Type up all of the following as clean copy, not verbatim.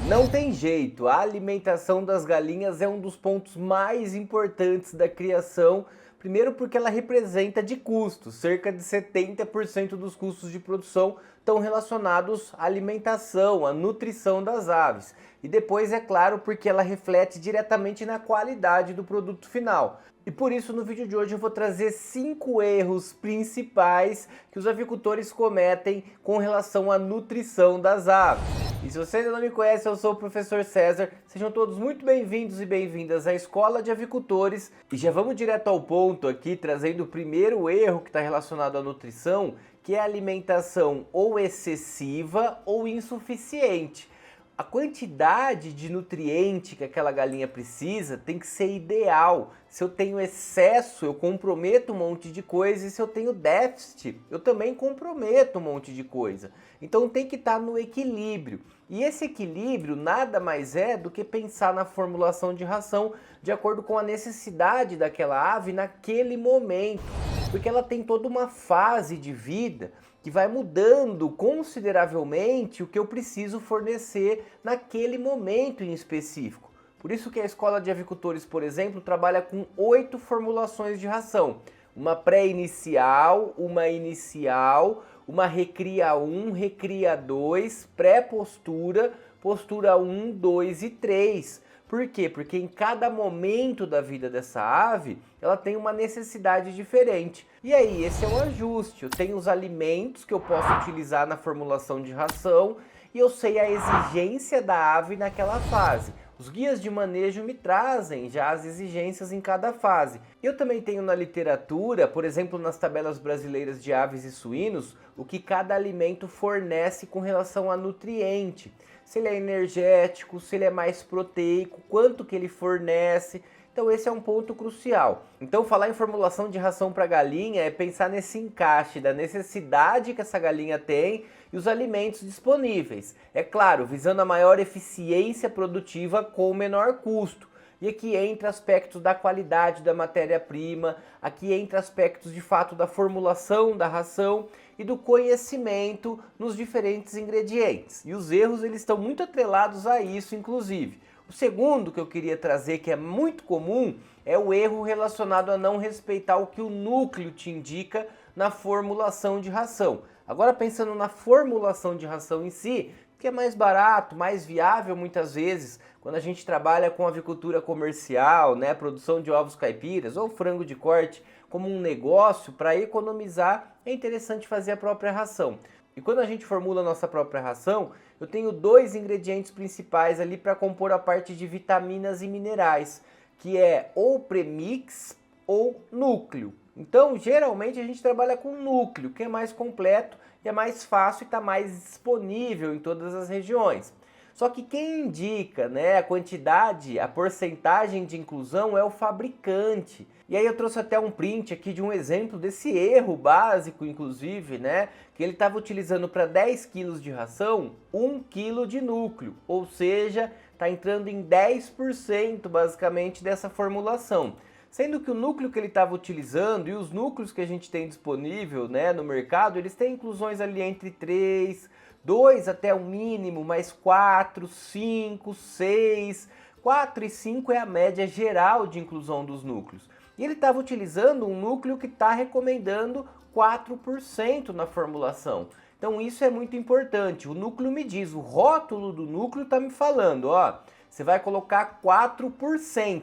Não tem jeito, a alimentação das galinhas é um dos pontos mais importantes da criação. Primeiro porque ela representa de custos, cerca de 70% dos custos de produção estão relacionados à alimentação, à nutrição das aves. E depois, é claro, porque ela reflete diretamente na qualidade do produto final. E por isso no vídeo de hoje eu vou trazer 5 erros principais que os avicultores cometem com relação à nutrição das aves. E se você ainda não me conhece, eu sou o professor César. Sejam todos muito bem-vindos e bem-vindas à Escola de Avicultores. E já vamos direto ao ponto aqui, trazendo o primeiro erro que está relacionado à nutrição, que é a alimentação ou excessiva ou insuficiente. A quantidade de nutriente que aquela galinha precisa tem que ser ideal. Se eu tenho excesso, eu comprometo um monte de coisa, e se eu tenho déficit, eu também comprometo um monte de coisa. Então tem que estar no equilíbrio. E esse equilíbrio nada mais é do que pensar na formulação de ração de acordo com a necessidade daquela ave naquele momento, porque ela tem toda uma fase de vida que vai mudando consideravelmente o que eu preciso fornecer naquele momento em específico. Por isso que a Escola de Avicultores, por exemplo, trabalha com 8 formulações de ração. Uma pré-inicial, uma inicial, uma recria 1, recria 2, pré-postura, postura 1, 2 e 3. Por quê? Porque em cada momento da vida dessa ave, ela tem uma necessidade diferente. E aí, esse é um ajuste. Eu tenho os alimentos que eu posso utilizar na formulação de ração e eu sei a exigência da ave naquela fase. Os guias de manejo me trazem já as exigências em cada fase. Eu também tenho na literatura, por exemplo, nas tabelas brasileiras de aves e suínos, o que cada alimento fornece com relação a nutriente. Se ele é energético, se ele é mais proteico, quanto que ele fornece. Então esse é um ponto crucial. Então falar em formulação de ração para galinha é pensar nesse encaixe da necessidade que essa galinha tem e os alimentos disponíveis. É claro, visando a maior eficiência produtiva com o menor custo. E aqui entra aspectos da qualidade da matéria-prima, aqui entra aspectos de fato da formulação da ração e do conhecimento nos diferentes ingredientes. E os erros eles estão muito atrelados a isso, inclusive. O segundo que eu queria trazer, que é muito comum, é o erro relacionado a não respeitar o que o núcleo te indica na formulação de ração. Agora pensando na formulação de ração em si, que é mais barato, mais viável muitas vezes, quando a gente trabalha com avicultura comercial, né, produção de ovos caipiras ou frango de corte como um negócio, para economizar é interessante fazer a própria ração. E quando a gente formula a nossa própria ração, eu tenho 2 ingredientes principais ali para compor a parte de vitaminas e minerais, que é ou premix ou núcleo. Então, geralmente a gente trabalha com núcleo, que é mais completo e é mais fácil e está mais disponível em todas as regiões. Só que quem indica, né, a quantidade, a porcentagem de inclusão é o fabricante. E aí eu trouxe até um print aqui de um exemplo desse erro básico, inclusive, né, que ele estava utilizando para 10 quilos de ração, 1 quilo de núcleo, ou seja, está entrando em 10% basicamente dessa formulação. Sendo que o núcleo que ele estava utilizando e os núcleos que a gente tem disponível, né, no mercado, eles têm inclusões ali entre 3, 2 até o mínimo, mais 4, 5, 6, 4 e 5 é a média geral de inclusão dos núcleos. E ele estava utilizando um núcleo que está recomendando 4% na formulação. Então isso é muito importante. O núcleo me diz, o rótulo do núcleo está me falando, ó, você vai colocar 4%.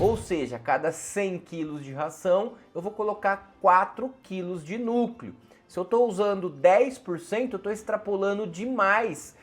Ou seja, a cada 100 quilos de ração, eu vou colocar 4 quilos de núcleo. Se eu estou usando 10%, eu estou extrapolando demais,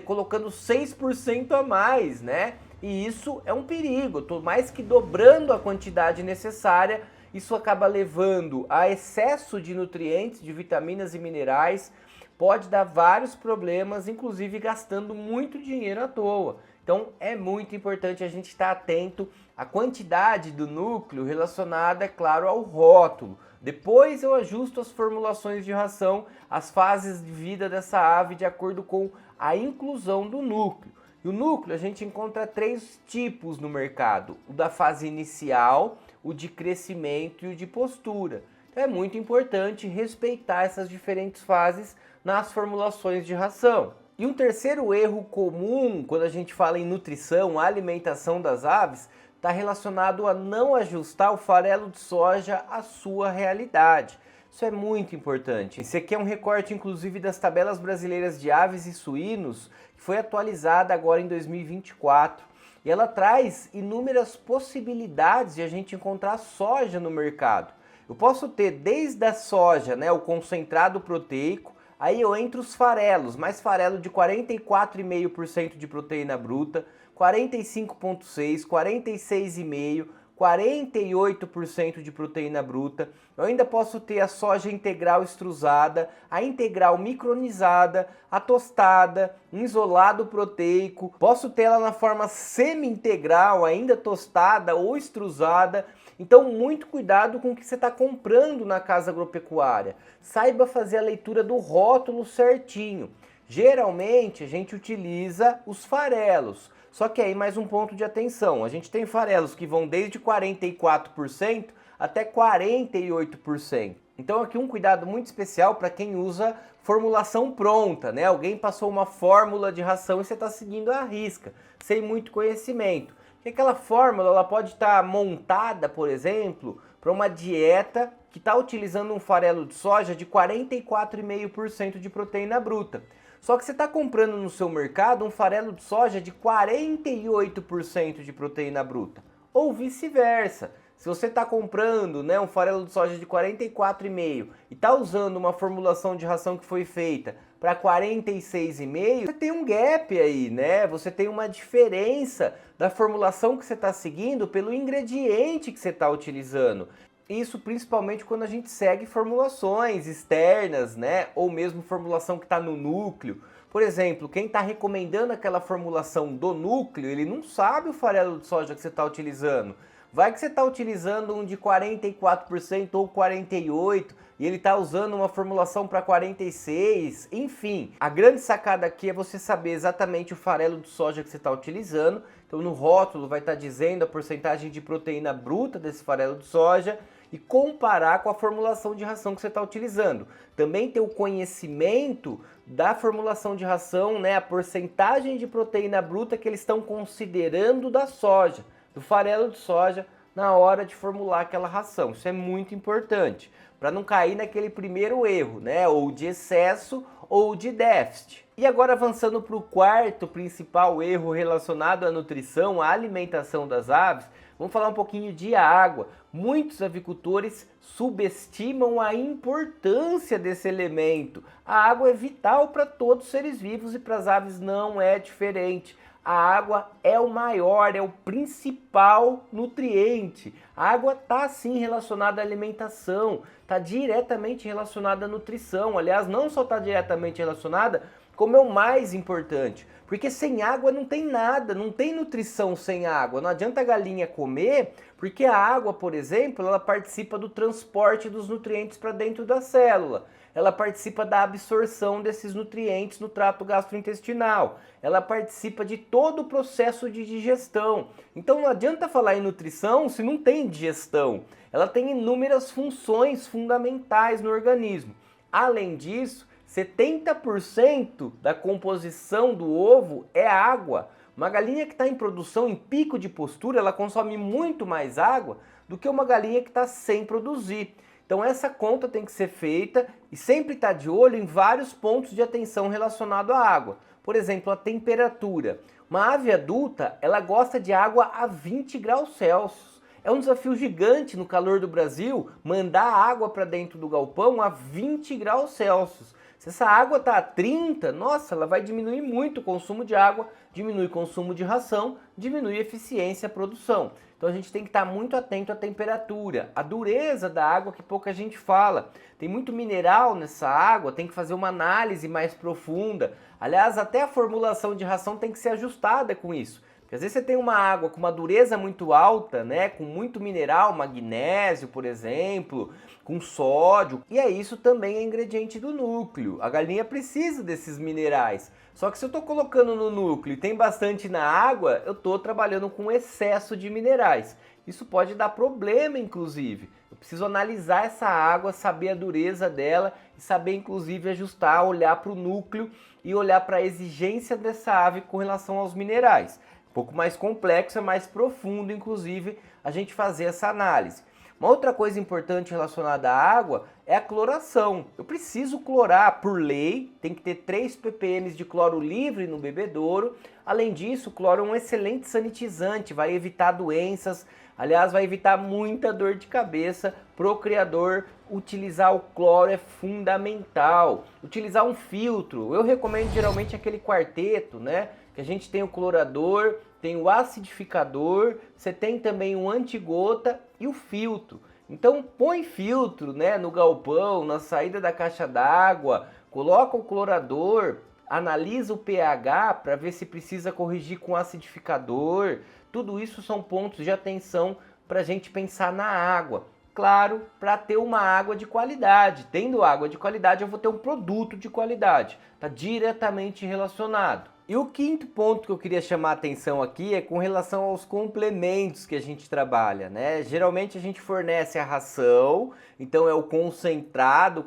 colocando 6% a mais, né? E isso é um perigo, eu estou mais que dobrando a quantidade necessária, isso acaba levando a excesso de nutrientes, de vitaminas e minerais, pode dar vários problemas, inclusive gastando muito dinheiro à toa. Então é muito importante a gente estar atento à quantidade do núcleo relacionada, é claro, ao rótulo. Depois eu ajusto as formulações de ração, as fases de vida dessa ave de acordo com a inclusão do núcleo. E o núcleo a gente encontra 3 tipos no mercado: o da fase inicial, o de crescimento e o de postura. Então é muito importante respeitar essas diferentes fases nas formulações de ração. E um terceiro erro comum quando a gente fala em nutrição, alimentação das aves, está relacionado a não ajustar o farelo de soja à sua realidade. Isso é muito importante. Esse aqui é um recorte, inclusive, das tabelas brasileiras de aves e suínos, que foi atualizada agora em 2024. E ela traz inúmeras possibilidades de a gente encontrar soja no mercado. Eu posso ter desde a soja, né, o concentrado proteico, aí eu entro os farelos, mais farelo de 44,5% de proteína bruta, 45,6%, 46,5%, 48% de proteína bruta. Eu ainda posso ter a soja integral extrusada, a integral micronizada, a tostada, um isolado proteico. Posso ter ela na forma semi-integral, ainda tostada ou extrusada. Então, muito cuidado com o que você está comprando na casa agropecuária. Saiba fazer a leitura do rótulo certinho. Geralmente, a gente utiliza os farelos. Só que aí mais um ponto de atenção, a gente tem farelos que vão desde 44% até 48%. Então aqui um cuidado muito especial para quem usa formulação pronta, né? Alguém passou uma fórmula de ração e você está seguindo à risca, sem muito conhecimento. Porque aquela fórmula ela pode estar montada, por exemplo, para uma dieta que está utilizando um farelo de soja de 44,5% de proteína bruta. Só que você está comprando no seu mercado um farelo de soja de 48% de proteína bruta, ou vice-versa. Se você está comprando, né, um farelo de soja de 44,5% e está usando uma formulação de ração que foi feita para 46,5%, você tem um gap aí, né? Você tem uma diferença da formulação que você está seguindo pelo ingrediente que você está utilizando. Isso principalmente quando a gente segue formulações externas, né? Ou mesmo formulação que está no núcleo. Por exemplo, quem está recomendando aquela formulação do núcleo, ele não sabe o farelo de soja que você está utilizando. Vai que você está utilizando um de 44% ou 48% e ele está usando uma formulação para 46%, enfim. A grande sacada aqui é você saber exatamente o farelo de soja que você está utilizando. Então no rótulo vai estar dizendo a porcentagem de proteína bruta desse farelo de soja e comparar com a formulação de ração que você está utilizando. Também ter o conhecimento da formulação de ração, né, a porcentagem de proteína bruta que eles estão considerando da soja, do farelo de soja, na hora de formular aquela ração. Isso é muito importante, para não cair naquele primeiro erro, né, ou de excesso ou de déficit. E agora avançando para o quarto principal erro relacionado à nutrição, à alimentação das aves, vamos falar um pouquinho de água. Muitos avicultores subestimam a importância desse elemento. A água é vital para todos os seres vivos e para as aves não é diferente. A água é o maior, é o principal nutriente. A água está sim relacionada à alimentação, está diretamente relacionada à nutrição. Aliás, não só está diretamente relacionada, como é o mais importante. Porque sem água não tem nada, não tem nutrição sem água. Não adianta a galinha comer, porque a água, por exemplo, ela participa do transporte dos nutrientes para dentro da célula. Ela participa da absorção desses nutrientes no trato gastrointestinal. Ela participa de todo o processo de digestão. Então não adianta falar em nutrição se não tem digestão. Ela tem inúmeras funções fundamentais no organismo. Além disso, 70% da composição do ovo é água. Uma galinha que está em produção, em pico de postura, ela consome muito mais água do que uma galinha que está sem produzir. Então essa conta tem que ser feita e sempre estar de olho em vários pontos de atenção relacionados à água. Por exemplo, a temperatura. Uma ave adulta, ela gosta de água a 20 graus Celsius. É um desafio gigante no calor do Brasil mandar água para dentro do galpão a 20 graus Celsius. Se essa água está a 30, nossa, ela vai diminuir muito o consumo de água, diminui o consumo de ração, diminui a eficiência e a produção. Então a gente tem que estar muito atento à temperatura, à dureza da água que pouca gente fala. Tem muito mineral nessa água, tem que fazer uma análise mais profunda. Aliás, até a formulação de ração tem que ser ajustada com isso. Porque às vezes você tem uma água com uma dureza muito alta, né, com muito mineral, magnésio, por exemplo, com sódio, e isso também é ingrediente do núcleo. A galinha precisa desses minerais. Só que se eu estou colocando no núcleo e tem bastante na água, eu estou trabalhando com excesso de minerais. Isso pode dar problema, inclusive. Eu preciso analisar essa água, saber a dureza dela e saber, inclusive, ajustar, olhar para o núcleo e olhar para a exigência dessa ave com relação aos minerais. Um pouco mais complexo, é mais profundo, inclusive, a gente fazer essa análise. Uma outra coisa importante relacionada à água é a cloração. Eu preciso clorar por lei, tem que ter 3 ppm de cloro livre no bebedouro. Além disso, o cloro é um excelente sanitizante, vai evitar doenças, aliás, vai evitar muita dor de cabeça. Pro criador, utilizar o cloro é fundamental. Utilizar um filtro, eu recomendo geralmente aquele quarteto, né? Que a gente tem o clorador, tem o acidificador, você tem também o antigota e o filtro. Então põe filtro, né, no galpão, na saída da caixa d'água, coloca o clorador, analisa o pH para ver se precisa corrigir com acidificador. Tudo isso são pontos de atenção para a gente pensar na água. Claro, para ter uma água de qualidade. Tendo água de qualidade, eu vou ter um produto de qualidade. Está diretamente relacionado. E o quinto ponto que eu queria chamar a atenção aqui é com relação aos complementos que a gente trabalha, né? Geralmente a gente fornece a ração, então é o concentrado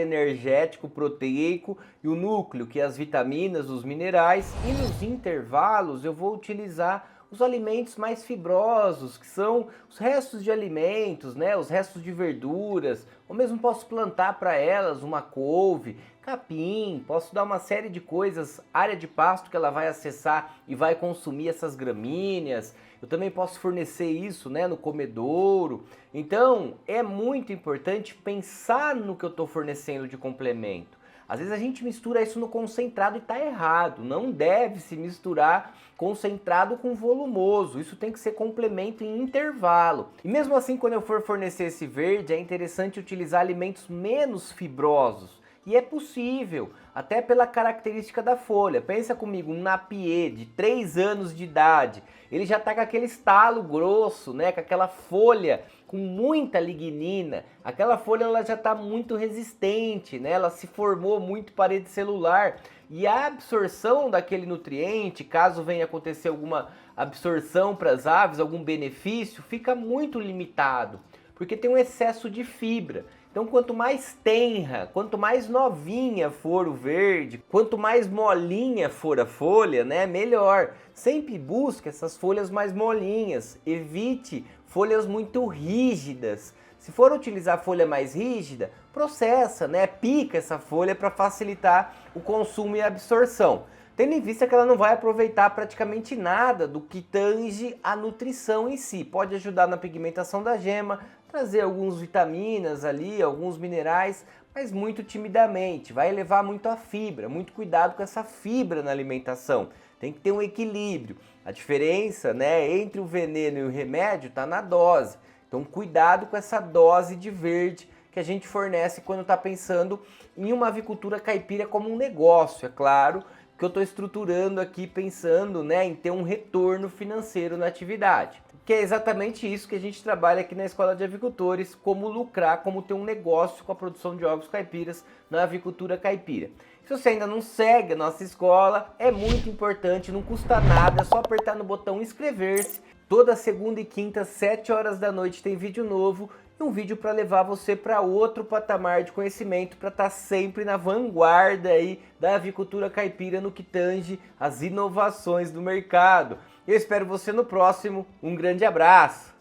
energético, proteico e o núcleo, que é as vitaminas, os minerais, e nos intervalos eu vou utilizar os alimentos mais fibrosos, que são os restos de alimentos, né? Os restos de verduras, ou mesmo posso plantar para elas uma couve, capim, posso dar uma série de coisas, área de pasto que ela vai acessar e vai consumir essas gramíneas. Eu também posso fornecer isso, né, no comedouro. Então, é muito importante pensar no que eu estou fornecendo de complemento. Às vezes a gente mistura isso no concentrado e está errado. Não deve se misturar concentrado com volumoso. Isso tem que ser complemento em intervalo. E mesmo assim, quando eu for fornecer esse verde, é interessante utilizar alimentos menos fibrosos. E é possível, até pela característica da folha. Pensa comigo, um napier de 3 anos de idade, ele já está com aquele estalo grosso, né? Com aquela folha com muita lignina. Aquela folha ela já está muito resistente, né? Ela se formou muito parede celular. E a absorção daquele nutriente, caso venha acontecer alguma absorção para as aves, algum benefício, fica muito limitado, porque tem um excesso de fibra. Então, quanto mais tenra, quanto mais novinha for o verde, quanto mais molinha for a folha, né, melhor. Sempre busque essas folhas mais molinhas, evite folhas muito rígidas. Se for utilizar folha mais rígida, processa, né, pica essa folha para facilitar o consumo e a absorção. Tendo em vista que ela não vai aproveitar praticamente nada do que tange a nutrição em si. Pode ajudar na pigmentação da gema, trazer algumas vitaminas ali, alguns minerais, mas muito timidamente. Vai elevar muito a fibra, muito cuidado com essa fibra na alimentação. Tem que ter um equilíbrio. A diferença, né, entre o veneno e o remédio está na dose. Então cuidado com essa dose de verde que a gente fornece quando está pensando em uma avicultura caipira como um negócio, é claro, que eu estou estruturando aqui pensando, né, em ter um retorno financeiro na atividade. Que é exatamente isso que a gente trabalha aqui na Escola de Avicultores, como lucrar, como ter um negócio com a produção de ovos caipiras na avicultura caipira. Se você ainda não segue a nossa escola, é muito importante, não custa nada, é só apertar no botão inscrever-se. Toda segunda e quinta, 7 horas da noite, tem vídeo novo e um vídeo para levar você para outro patamar de conhecimento, para estar sempre na vanguarda aí da avicultura caipira no que tange as inovações do mercado. Eu espero você no próximo. Um grande abraço!